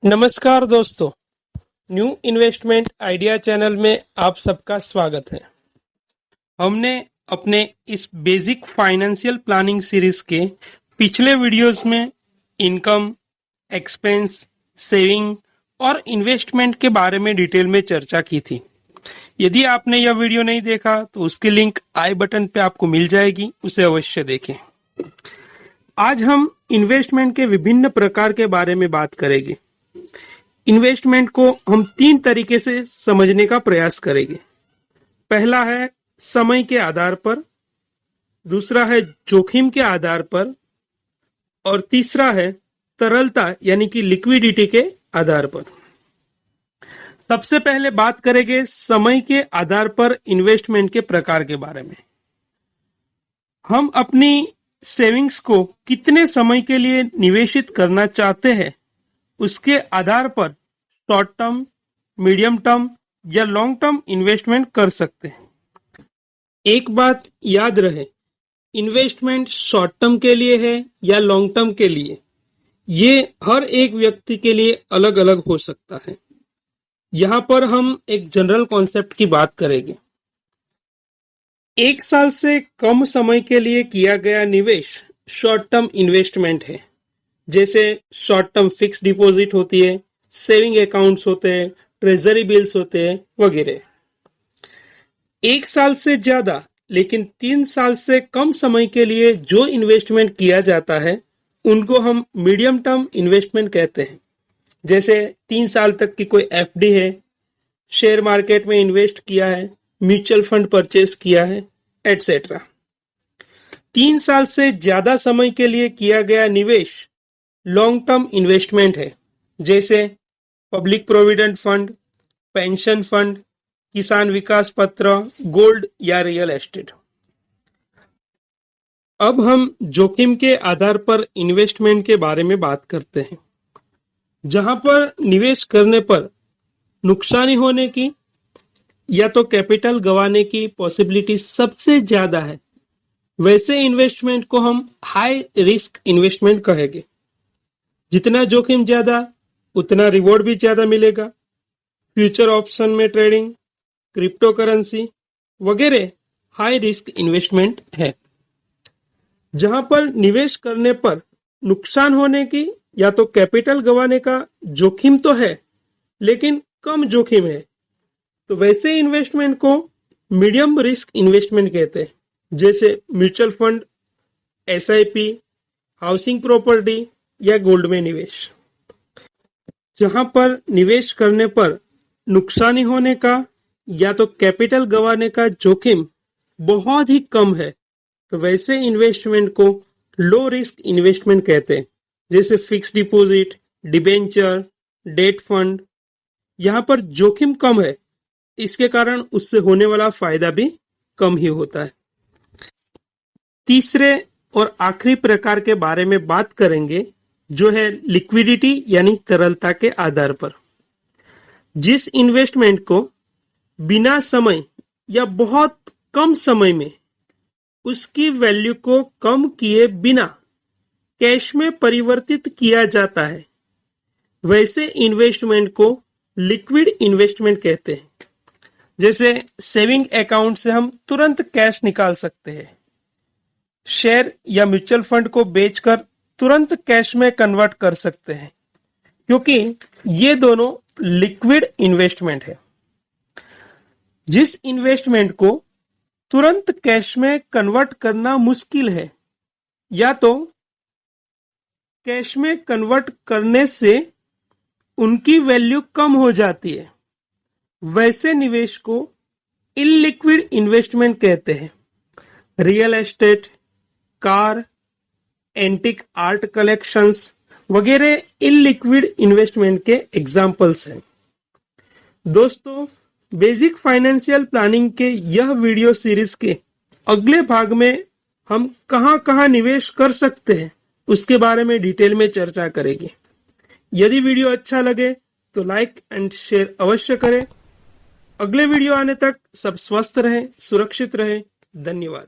नमस्कार दोस्तों, new investment idea channel में आप सबका स्वागत है। हमने अपने इस बेसिक फाइनेंशियल प्लानिंग सीरीज के पिछले वीडियोस में इनकम, एक्सपेंस, सेविंग और इन्वेस्टमेंट के बारे में डिटेल में चर्चा की थी। यदि आपने यह वीडियो नहीं देखा तो उसकी लिंक आई बटन पे आपको मिल जाएगी, उसे अवश्य देखें। आज हम इन्वेस्टमेंट के विभिन्न प्रकार के बारे में बात करेंगे। इन्वेस्टमेंट को हम 3 तरीके से समझने का प्रयास करेंगे। पहला है समय के आधार पर, दूसरा है जोखिम के आधार पर और तीसरा है तरलता यानी कि लिक्विडिटी के आधार पर। सबसे पहले बात करेंगे समय के आधार पर इन्वेस्टमेंट के प्रकार के बारे में। हम अपनी सेविंग्स को कितने समय के लिए निवेशित करना चाहते हैं, उसके आधार पर शॉर्ट टर्म, मीडियम टर्म या लॉन्ग टर्म इन्वेस्टमेंट कर सकते हैं। एक बात याद रहे, इन्वेस्टमेंट शॉर्ट टर्म के लिए है या लॉन्ग टर्म के लिए, ये हर एक व्यक्ति के लिए अलग अलग हो सकता है। यहाँ पर हम एक जनरल कॉन्सेप्ट की बात करेंगे। 1 साल से कम समय के लिए किया गया निवेश शॉर्ट टर्म इन्वेस्टमेंट है। जैसे शॉर्ट टर्म फिक्स डिपॉजिट होती है, सेविंग अकाउंट्स होते हैं, ट्रेजरी बिल्स होते हैं वगैरह। 1 साल से ज्यादा लेकिन 3 साल से कम समय के लिए जो इन्वेस्टमेंट किया जाता है उनको हम मीडियम टर्म इन्वेस्टमेंट कहते हैं। जैसे 3 साल तक की कोई एफडी है, शेयर मार्केट में इन्वेस्ट किया है, म्यूचुअल फंड परचेस किया है, एटसेट्रा। 3 साल से ज्यादा समय के लिए किया गया निवेश लॉन्ग टर्म इन्वेस्टमेंट है। जैसे public provident fund, pension fund, किसान विकास पत्र, गोल्ड या रियल एस्टेट। अब हम जोखिम के आधार पर इन्वेस्टमेंट के बारे में बात करते हैं। जहां पर निवेश करने पर नुकसानी होने की या तो कैपिटल गंवाने की पॉसिबिलिटी सबसे ज्यादा है, वैसे इन्वेस्टमेंट को हम हाई रिस्क इन्वेस्टमेंट कहेंगे। जितना जोखिम ज्यादा उतना रिवॉर्ड भी ज्यादा मिलेगा। फ्यूचर ऑप्शन में ट्रेडिंग, क्रिप्टो करेंसी वगैरह हाई रिस्क इन्वेस्टमेंट है। जहां पर निवेश करने पर नुकसान होने की या तो कैपिटल गंवाने का जोखिम तो है लेकिन कम जोखिम है, तो वैसे इन्वेस्टमेंट को मीडियम रिस्क इन्वेस्टमेंट कहते हैं। जैसे mutual fund, SIP, housing property या गोल्ड में निवेश। जहां पर निवेश करने पर नुकसानी होने का या तो कैपिटल गंवाने का जोखिम बहुत ही कम है, तो वैसे इन्वेस्टमेंट को लो रिस्क इन्वेस्टमेंट कहते हैं। जैसे fix deposit, debenture, debt fund. यहाँ पर जोखिम कम है, इसके कारण उससे होने वाला फायदा भी कम ही होता है। तीसरे और आखिरी प्रकार के बारे में बात करेंगे, जो है लिक्विडिटी यानी तरलता के आधार पर। जिस इन्वेस्टमेंट को बिना समय या बहुत कम समय में उसकी वैल्यू को कम किए बिना कैश में परिवर्तित किया जाता है, वैसे इन्वेस्टमेंट को लिक्विड इन्वेस्टमेंट कहते हैं। जैसे सेविंग अकाउंट से हम तुरंत कैश निकाल सकते हैं। शेयर या म्यूचुअल फंड को बेचकर तुरंत कैश में कन्वर्ट कर सकते हैं, क्योंकि ये दोनों लिक्विड इन्वेस्टमेंट है। जिस इन्वेस्टमेंट को तुरंत कैश में कन्वर्ट करना मुश्किल है या तो कैश में कन्वर्ट करने से उनकी वैल्यू कम हो जाती है, वैसे निवेश को इलिक्विड इन्वेस्टमेंट कहते हैं। Real estate, car, antique art collections वगैरह इलिक्विड इन्वेस्टमेंट के एग्जाम्पल्स हैं। दोस्तों, बेसिक फाइनेंशियल प्लानिंग के यह वीडियो सीरीज के अगले भाग में हम कहां निवेश कर सकते हैं उसके बारे में डिटेल में चर्चा करेंगे। यदि वीडियो अच्छा लगे तो लाइक एंड शेयर अवश्य करें। अगले वीडियो आने तक सब स्वस्थ रहें, सुरक्षित रहें। धन्यवाद।